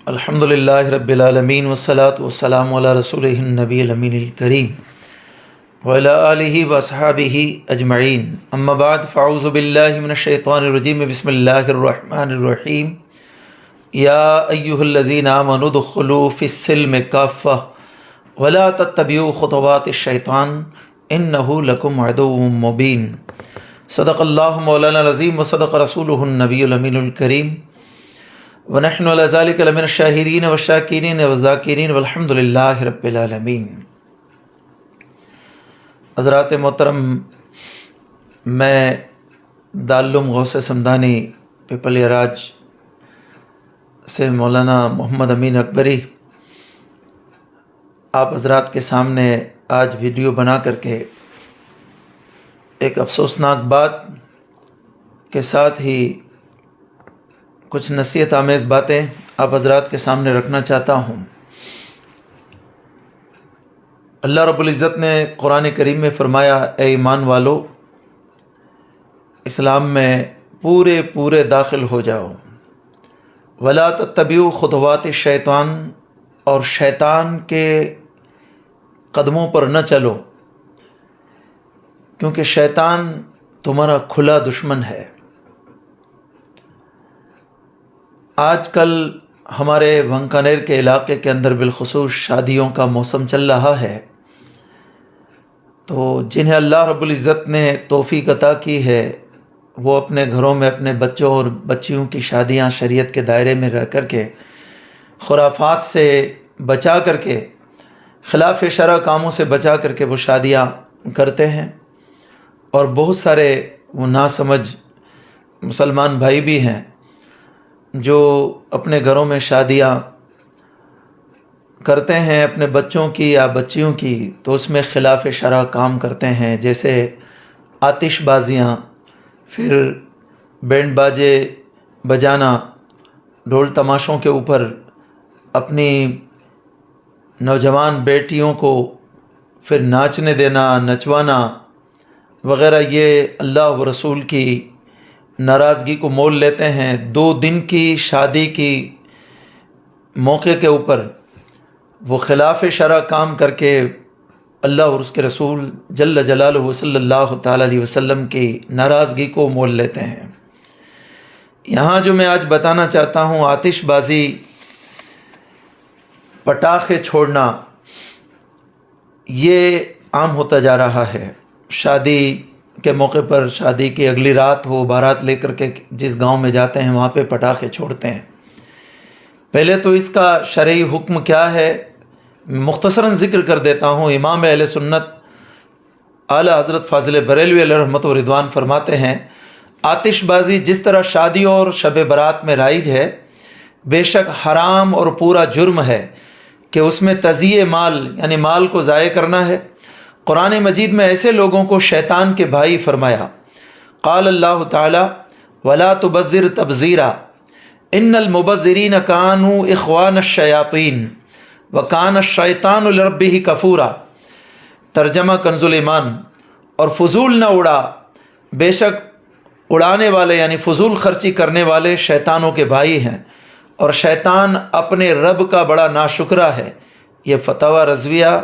الحمدللہ رب العالمین والصلاة والسلام علی رسولہ النبی الامین الکریم وعلی آلہ واصحابہ اجمعین اما بعد فاعوذ باللہ من الشیطان الرجیم بسم اللہ الرحمن الرحیم یا ایہا الذین آمنوا ادخلوا فی السلم کافہ ولا تتبعوا خطوات الشیطان انہ لکم عدو مبین۔ صدق اللہ مولانا العظیم وصدق رسولہ النبی الامین الکریم ونحن علی ذلک لمن الشاہدین والشاکرین والذاکرین والحمد للہ رب العالمین۔ حضرات محترم، میں دارالعلوم غوث سمدانی پیپل اراج سے مولانا محمد امین اکبری آپ حضرات کے سامنے آج ویڈیو بنا کر کے ایک افسوسناک بات کے ساتھ ہی کچھ نصیحت آمیز باتیں آپ حضرات کے سامنے رکھنا چاہتا ہوں۔ اللہ رب العزت نے قرآن کریم میں فرمایا، اے ایمان والو، اسلام میں پورے داخل ہو جاؤ، ولا تتبعوا خطوات الشیطان، اور شیطان کے قدموں پر نہ چلو، کیونکہ شیطان تمہارا کھلا دشمن ہے۔ آج کل ہمارے وانکانیر کے علاقے کے اندر بالخصوص شادیوں کا موسم چل رہا ہے، تو جنہیں اللہ رب العزت نے توفیق عطا کی ہے وہ اپنے گھروں میں اپنے بچوں اور بچیوں کی شادیاں شریعت کے دائرے میں رہ کر کے خرافات سے بچا کر کے، خلاف شرع کاموں سے بچا کر کے وہ شادیاں کرتے ہیں، اور بہت سارے وہ ناسمجھ مسلمان بھائی بھی ہیں جو اپنے گھروں میں شادیاں کرتے ہیں اپنے بچوں کی یا بچیوں کی، تو اس میں خلاف شرع کام کرتے ہیں، جیسے آتش بازیاں، پھر بینڈ باجے بجانا، ڈھول تماشوں کے اوپر اپنی نوجوان بیٹیوں کو پھر ناچنے دینا، نچوانا وغیرہ، یہ اللہ و رسول کی ناراضگی کو مول لیتے ہیں۔ 2 دن کی شادی کی موقع کے اوپر وہ خلاف شرع کام کر کے اللہ اور اس کے رسول جل جلالہ صلی اللہ تعالی علیہ وسلم کی ناراضگی کو مول لیتے ہیں۔ یہاں جو میں آج بتانا چاہتا ہوں، آتش بازی، پٹاخے چھوڑنا، یہ عام ہوتا جا رہا ہے۔ شادی کے موقع پر، شادی کی اگلی رات ہو، بارات لے کر کے جس گاؤں میں جاتے ہیں وہاں پہ پٹاخے چھوڑتے ہیں۔ پہلے تو اس کا شرعی حکم کیا ہے مختصراً ذکر کر دیتا ہوں۔ امام اہل سنت اعلی حضرت فاضل بریلوی علیہ رحمت و رضوان فرماتے ہیں، آتش بازی جس طرح شادیوں اور شب برات میں رائج ہے، بے شک حرام اور پورا جرم ہے کہ اس میں تضییع مال یعنی مال کو ضائع کرنا ہے۔ قرآن مجید میں ایسے لوگوں کو شیطان کے بھائی فرمایا۔ قال اللہ تعالی ولا تبذر تبذیرا ان المبذرین کانوا اخوان الشیاطین وکان الشیطان لربہ کفورا۔ ترجمہ کنز الایمان۔ اور فضول نہ اڑا، بے شک اڑانے والے یعنی فضول خرچی کرنے والے شیطانوں کے بھائی ہیں، اور شیطان اپنے رب کا بڑا ناشکرا ہے۔ یہ فتاوی رضویہ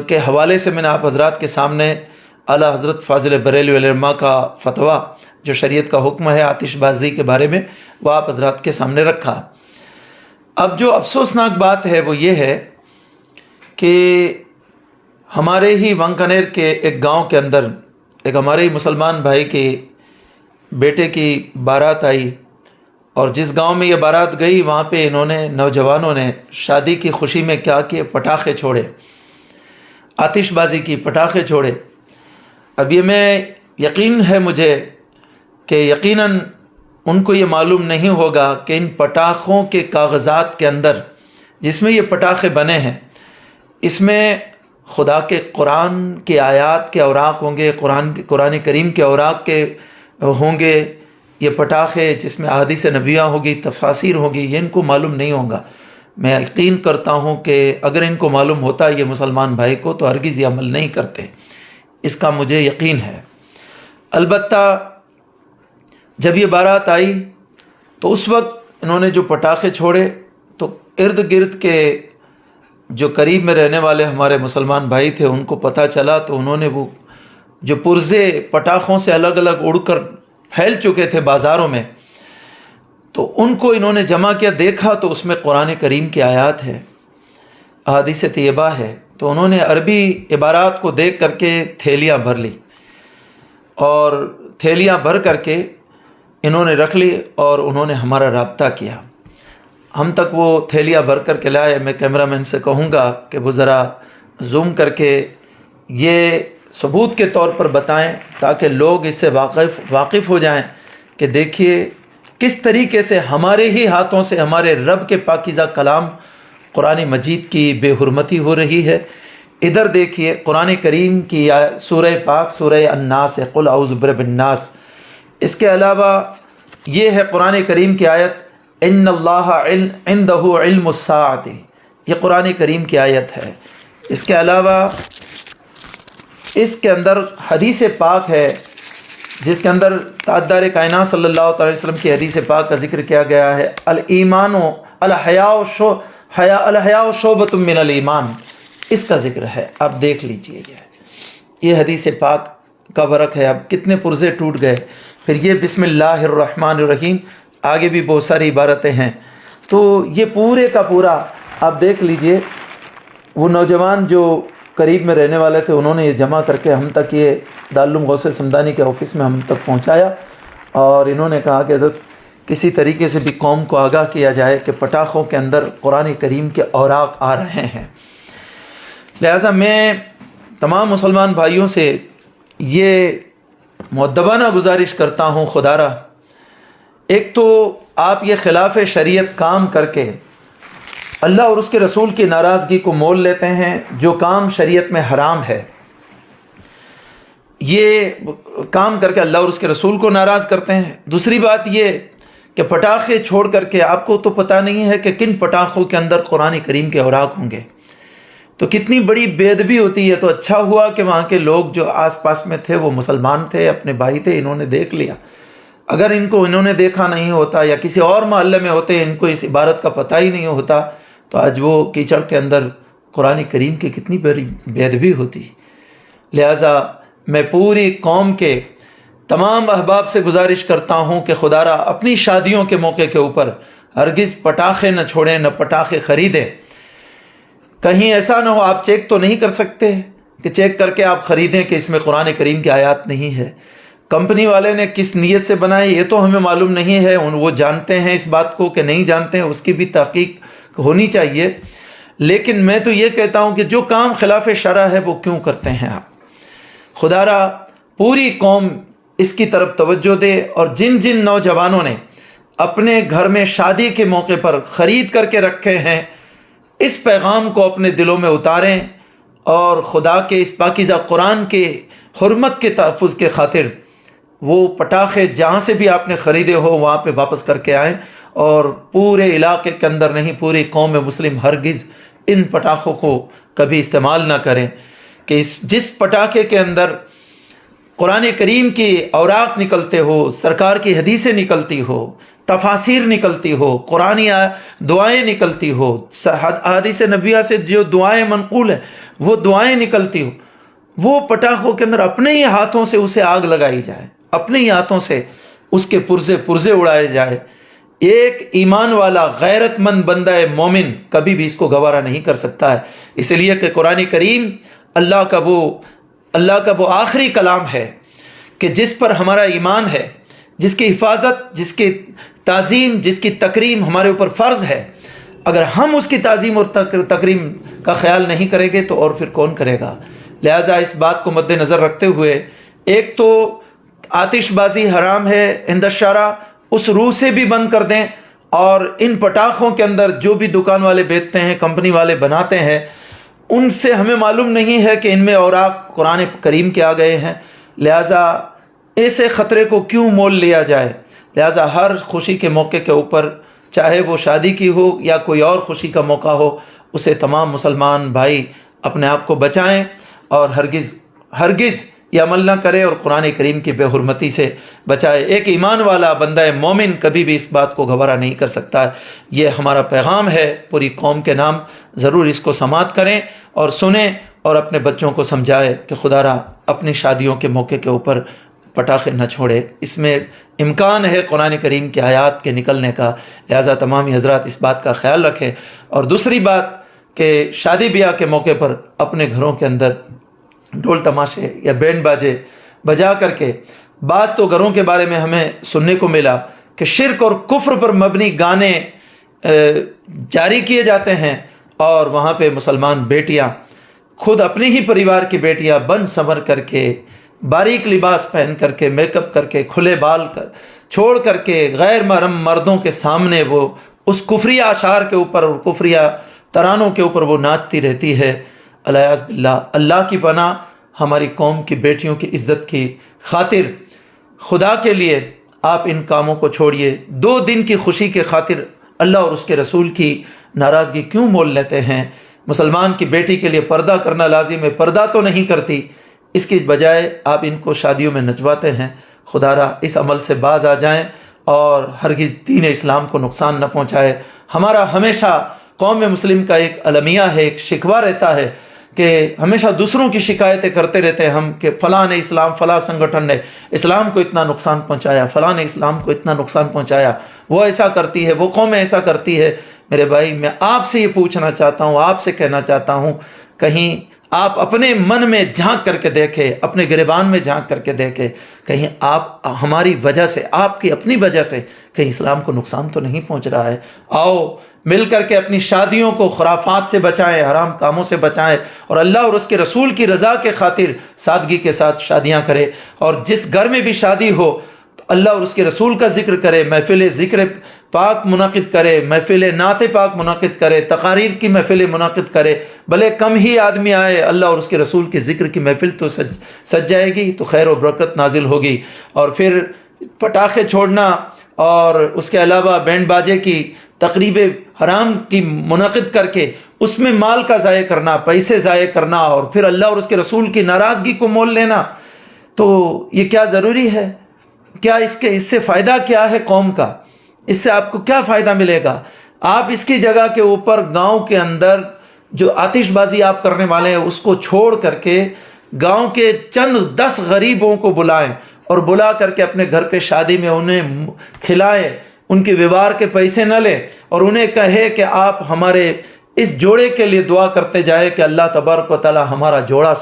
کے حوالے سے میں نے آپ حضرات کے سامنے اعلیٰ حضرت فاضل بریلوی علیہ الرحمہ کا فتویٰ جو شریعت کا حکم ہے آتش بازی کے بارے میں، وہ آپ حضرات کے سامنے رکھا۔ اب جو افسوسناک بات ہے وہ یہ ہے کہ ہمارے ہی وانکانیر کے ایک گاؤں کے اندر ایک ہمارے ہی مسلمان بھائی کے بیٹے کی بارات آئی، اور جس گاؤں میں یہ بارات گئی وہاں پہ انہوں نے نوجوانوں نے شادی کی خوشی میں کیا کیے، پٹاخے چھوڑے، آتش بازی کی، پٹاخے چھوڑے۔ اب یہ میں یقین ہے مجھے کہ یقیناً ان کو یہ معلوم نہیں ہوگا کہ ان پٹاخوں کے کاغذات کے اندر جس میں یہ پٹاخے بنے ہیں، اس میں خدا کے قرآن کی آیات کے اوراق ہوں گے، قرآن کریم کے اوراق کے ہوں گے، یہ پٹاخے جس میں احادیث نبویہ ہوگی، تفاسیر ہوگی، یہ ان کو معلوم نہیں ہوگا۔ میں یقین کرتا ہوں کہ اگر ان کو معلوم ہوتا یہ مسلمان بھائی کو تو ہرگز یہ عمل نہیں کرتے، اس کا مجھے یقین ہے۔ البتہ جب یہ بارات آئی تو اس وقت انہوں نے جو پٹاخے چھوڑے تو ارد گرد کے جو قریب میں رہنے والے ہمارے مسلمان بھائی تھے ان کو پتہ چلا، تو انہوں نے وہ جو پرزے پٹاخوں سے الگ الگ اڑ کر پھیل چکے تھے بازاروں میں، تو ان کو انہوں نے جمع کیا، دیکھا تو اس میں قرآن کریم کی آیات ہے، احادیث طیبہ ہے، تو انہوں نے عربی عبارات کو دیکھ کر کے تھیلیاں بھر لی، اور تھیلیاں بھر کر کے انہوں نے رکھ لی اور انہوں نے ہمارا رابطہ کیا، ہم تک وہ تھیلیاں بھر کر کے لائے۔ میں کیمرہ مین سے کہوں گا کہ وہ ذرا زوم کر کے یہ ثبوت کے طور پر بتائیں تاکہ لوگ اس سے واقف ہو جائیں کہ دیکھیے کس طریقے سے ہمارے ہی ہاتھوں سے ہمارے رب کے پاکیزہ کلام قرآن مجید کی بے حرمتی ہو رہی ہے۔ ادھر دیکھیے قرآن کریم کی سورہ پاک سورہ الناس ہے، قل اعوذ برب الناس۔ اس کے علاوہ یہ ہے قرآن کریم کی آیت ان اللہ عندہ علم الساعۃ، یہ قرآن کریم کی آیت ہے۔ اس کے علاوہ اس کے اندر حدیث پاک ہے جس کے اندر تاجدار کائنات صلی اللہ علیہ وسلم کی حدیث پاک کا ذکر کیا گیا ہے، الایمان الحیاء شعبۃ من الایمان، اس کا ذکر ہے۔ آپ دیکھ لیجئے یہ حدیث پاک کا ورق ہے۔ اب کتنے پرزے ٹوٹ گئے۔ پھر یہ بسم اللہ الرحمن الرحیم، آگے بھی بہت ساری عبارتیں ہیں۔ تو یہ پورے کا پورا آپ دیکھ لیجئے، وہ نوجوان جو قریب میں رہنے والے تھے انہوں نے یہ جمع کر کے ہم تک، یہ دارالعلوم غوث سمدانی کے آفس میں ہم تک پہنچایا، اور انہوں نے کہا کہ حضرت کسی طریقے سے بھی قوم کو آگاہ کیا جائے کہ پٹاخوں کے اندر قرآن کریم کے اوراق آ رہے ہیں۔ لہٰذا میں تمام مسلمان بھائیوں سے یہ مؤدبانہ گزارش کرتا ہوں، خدا را ایک تو آپ یہ خلاف شریعت کام کر کے اللہ اور اس کے رسول کی ناراضگی کو مول لیتے ہیں، جو کام شریعت میں حرام ہے یہ کام کر کے اللہ اور اس کے رسول کو ناراض کرتے ہیں۔ دوسری بات یہ کہ پٹاخے چھوڑ کر کے آپ کو تو پتہ نہیں ہے کہ کن پٹاخوں کے اندر قرآن کریم کے اوراق ہوں گے، تو کتنی بڑی بے ادبی ہوتی ہے۔ تو اچھا ہوا کہ وہاں کے لوگ جو آس پاس میں تھے وہ مسلمان تھے، اپنے بھائی تھے، انہوں نے دیکھ لیا۔ اگر انہوں نے دیکھا نہیں ہوتا یا کسی اور محلے میں ہوتے، ان کو اس عبارت کا پتہ ہی نہیں ہوتا، تو آج وہ کیچڑ کے اندر قرآن کریم کی کتنی بڑی بے ادبی ہوتی۔ لہٰذا میں پوری قوم کے تمام احباب سے گزارش کرتا ہوں کہ خدا را اپنی شادیوں کے موقع کے اوپر ہرگز پٹاخے نہ چھوڑیں، نہ پٹاخے خریدیں۔ کہیں ایسا نہ ہو، آپ چیک تو نہیں کر سکتے کہ چیک کر کے آپ خریدیں کہ اس میں قرآن کریم کی آیات نہیں ہے۔ کمپنی والے نے کس نیت سے بنائی یہ تو ہمیں معلوم نہیں ہے، وہ جانتے ہیں اس بات کو کہ نہیں جانتے ہیں، اس کی بھی تحقیق ہونی چاہیے۔ لیکن میں تو یہ کہتا ہوں کہ جو کام خلاف شرع ہے وہ کیوں کرتے ہیں آپ؟ خدا را پوری قوم اس کی طرف توجہ دے، اور جن جن نوجوانوں نے اپنے گھر میں شادی کے موقع پر خرید کر کے رکھے ہیں، اس پیغام کو اپنے دلوں میں اتاریں، اور خدا کے اس پاکیزہ قرآن کے حرمت کے تحفظ کے خاطر وہ پٹاخے جہاں سے بھی آپ نے خریدے ہو وہاں پہ واپس کر کے آئیں، اور پورے علاقے کے اندر نہیں، پوری قوم مسلم ہرگز ان پٹاخوں کو کبھی استعمال نہ کریں کہ جس پٹاخے کے اندر قرآن کریم کی اوراق نکلتے ہو، سرکار کی حدیثیں نکلتی ہو، تفاسیر نکلتی ہو، قرآنی دعائیں نکلتی ہو، احادیث نبویہ سے جو دعائیں منقول ہیں وہ دعائیں نکلتی ہو، وہ پٹاخوں کے اندر اپنے ہی ہاتھوں سے اسے آگ لگائی جائے، اپنے ہی ہاتھوں سے اس کے پرزے اڑائے جائے۔ ایک ایمان والا غیرت مند بندہ مومن کبھی بھی اس کو گوارا نہیں کر سکتا ہے، اس لیے کہ قرآن کریم اللہ کا وہ آخری کلام ہے کہ جس پر ہمارا ایمان ہے، جس کی حفاظت، جس کی تعظیم، جس کی تکریم ہمارے اوپر فرض ہے۔ اگر ہم اس کی تعظیم اور تکریم کا خیال نہیں کریں گے تو اور پھر کون کرے گا؟ لہٰذا اس بات کو مد نظر رکھتے ہوئے، ایک تو آتش بازی حرام ہے عند الشرع، اس روح سے بھی بند کر دیں، اور ان پٹاخوں کے اندر جو بھی دکان والے بیچتے ہیں، کمپنی والے بناتے ہیں، ان سے ہمیں معلوم نہیں ہے کہ ان میں اوراق قرآن کریم کے آ گئے ہیں، لہٰذا ایسے خطرے کو کیوں مول لیا جائے؟ لہٰذا ہر خوشی کے موقع کے اوپر، چاہے وہ شادی کی ہو یا کوئی اور خوشی کا موقع ہو، اسے تمام مسلمان بھائی اپنے آپ کو بچائیں، اور ہرگز یہ عمل نہ کرے اور قرآن کریم کی بے حرمتی سے بچائے۔ ایک ایمان والا بندہ مومن کبھی بھی اس بات کو گوارا نہیں کر سکتا۔ یہ ہمارا پیغام ہے پوری قوم کے نام، ضرور اس کو سماعت کریں اور سنیں اور اپنے بچوں کو سمجھائے کہ خدا را اپنی شادیوں کے موقع کے اوپر پٹاخے نہ چھوڑے، اس میں امکان ہے قرآن کریم کی آیات کے نکلنے کا، لہٰذا تمام حضرات اس بات کا خیال رکھیں۔ اور دوسری بات کہ شادی بیاہ کے موقع پر اپنے گھروں کے اندر ڈھول تماشے یا بینڈ باجے بجا کر کے، بعض تو گھروں کے بارے میں ہمیں سننے کو ملا کہ شرک اور کفر پر مبنی گانے جاری کیے جاتے ہیں، اور وہاں پہ مسلمان بیٹیاں خود اپنے ہی پریوار کی بیٹیاں بن سنور کر کے، باریک لباس پہن کر کے، میک اپ کر کے، کھلے بال چھوڑ کر کے غیر محرم مردوں کے سامنے وہ اس کفریہ اشعار کے اوپر اور کفریہ ترانوں کے اوپر وہ ناچتی رہتی ہے۔ الیاذ باللہ، اللہ کی پناہ، ہماری قوم کی بیٹیوں کی عزت کی خاطر خدا کے لیے آپ ان کاموں کو چھوڑیے۔ 2 دن کی خوشی کے خاطر اللہ اور اس کے رسول کی ناراضگی کیوں مول لیتے ہیں؟ مسلمان کی بیٹی کے لیے پردہ کرنا لازم ہے، پردہ تو نہیں کرتی، اس کی بجائے آپ ان کو شادیوں میں نچواتے ہیں۔ خدا را اس عمل سے باز آ جائیں اور ہرگز دین اسلام کو نقصان نہ پہنچائے۔ ہمارا ہمیشہ قوم مسلم کا ایک المیہ ہے، ایک شکوہ رہتا ہے کہ ہمیشہ دوسروں کی شکایتیں کرتے رہتے ہیں ہم کہ فلاں نے اسلام، فلاں سنگٹھن نے اسلام کو اتنا نقصان پہنچایا، فلاں نے اسلام کو اتنا نقصان پہنچایا، وہ ایسا کرتی ہے، وہ قوم ایسا کرتی ہے۔ میرے بھائی، میں آپ سے یہ پوچھنا چاہتا ہوں، آپ سے کہنا چاہتا ہوں، کہیں آپ اپنے من میں جھانک کر کے دیکھیں، اپنے گریبان میں جھانک کر کے دیکھیں، کہیں آپ ہماری وجہ سے، آپ کی اپنی وجہ سے کہیں اسلام کو نقصان تو نہیں پہنچ رہا ہے۔ آؤ مل کر کے اپنی شادیوں کو خرافات سے بچائیں، حرام کاموں سے بچائیں، اور اللہ اور اس کے رسول کی رضا کے خاطر سادگی کے ساتھ شادیاں کریں۔ اور جس گھر میں بھی شادی ہو تو اللہ اور اس کے رسول کا ذکر کرے، محفل ذکر پاک منعقد کرے، محفل نعت پاک منعقد کرے، تقاریر کی محفل منعقد کرے، بھلے کم ہی آدمی آئے، اللہ اور اس کے رسول کے ذکر کی محفل تو سج جائے گی، تو خیر و برکت نازل ہوگی۔ اور پھر پٹاخے چھوڑنا اور اس کے علاوہ بینڈ باجے کی تقریب حرام کی منعقد کر کے اس میں مال کا ضائع کرنا، پیسے ضائع کرنا، اور پھر اللہ اور اس کے رسول کی ناراضگی کو مول لینا، تو یہ کیا ضروری ہے؟ کیا اس سے فائدہ کیا ہے قوم کا؟ اس سے آپ کو کیا فائدہ ملے گا؟ آپ اس کی جگہ کے اوپر گاؤں کے اندر جو آتش بازی آپ کرنے والے ہیں اس کو چھوڑ کر کے گاؤں کے چند 10 غریبوں کو بلائیں، اور بلا کر کے اپنے گھر پہ شادی میں انہیں کھلائیں، ان کے ویوہار کے پیسے نہ لیں، اور انہیں کہے کہ آپ ہمارے اس جوڑے کے لیے دعا کرتے جائے کہ اللہ تبارک و تعالی ہمارا جوڑا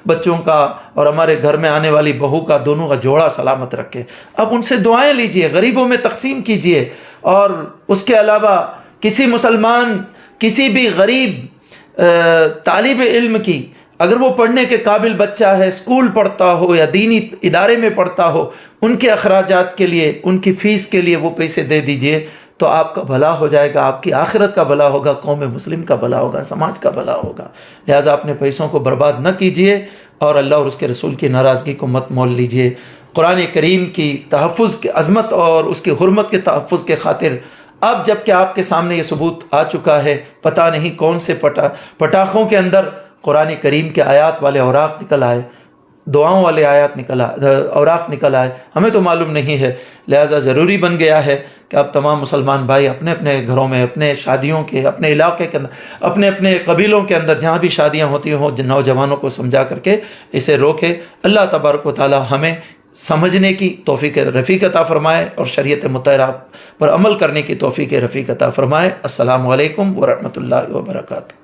بچوں کا اور ہمارے گھر میں آنے والی بہو کا، دونوں کا جوڑا سلامت رکھے۔ اب ان سے دعائیں لیجئے، غریبوں میں تقسیم کیجئے۔ اور اس کے علاوہ کسی مسلمان، کسی بھی غریب طالب علم کی، اگر وہ پڑھنے کے قابل بچہ ہے، اسکول پڑھتا ہو یا دینی ادارے میں پڑھتا ہو، ان کے اخراجات کے لیے، ان کی فیس کے لیے وہ پیسے دے دیجئے، تو آپ کا بھلا ہو جائے گا، آپ کی آخرت کا بھلا ہوگا، قوم مسلم کا بھلا ہوگا، سماج کا بھلا ہوگا۔ لہٰذا اپنے پیسوں کو برباد نہ کیجئے اور اللہ اور اس کے رسول کی ناراضگی کو مت مول لیجئے۔ قرآن کریم کی تحفظ کی عظمت اور اس کی حرمت کے تحفظ کے خاطر اب جب کہ آپ کے سامنے یہ ثبوت آ چکا ہے، پتہ نہیں کون سے پٹاخوں کے اندر قرآن کریم کے آیات والے اوراق نکل آئے، دعاؤں والے اوراق نکل آئے، ہمیں تو معلوم نہیں ہے۔ لہٰذا ضروری بن گیا ہے کہ اب تمام مسلمان بھائی اپنے اپنے گھروں میں، اپنے شادیوں کے، اپنے علاقے کے اندر، اپنے اپنے قبیلوں کے اندر جہاں بھی شادیاں ہوتی ہوں، نوجوانوں کو سمجھا کر کے اسے روکے۔ اللہ تبارک و تعالی ہمیں سمجھنے کی توفیق رفیق عطا فرمائے اور شریعت مطہرہ پر عمل کرنے کی توفیق رفیق عطا فرمائے۔ السلام علیکم ورحمۃ اللہ وبرکاتہ۔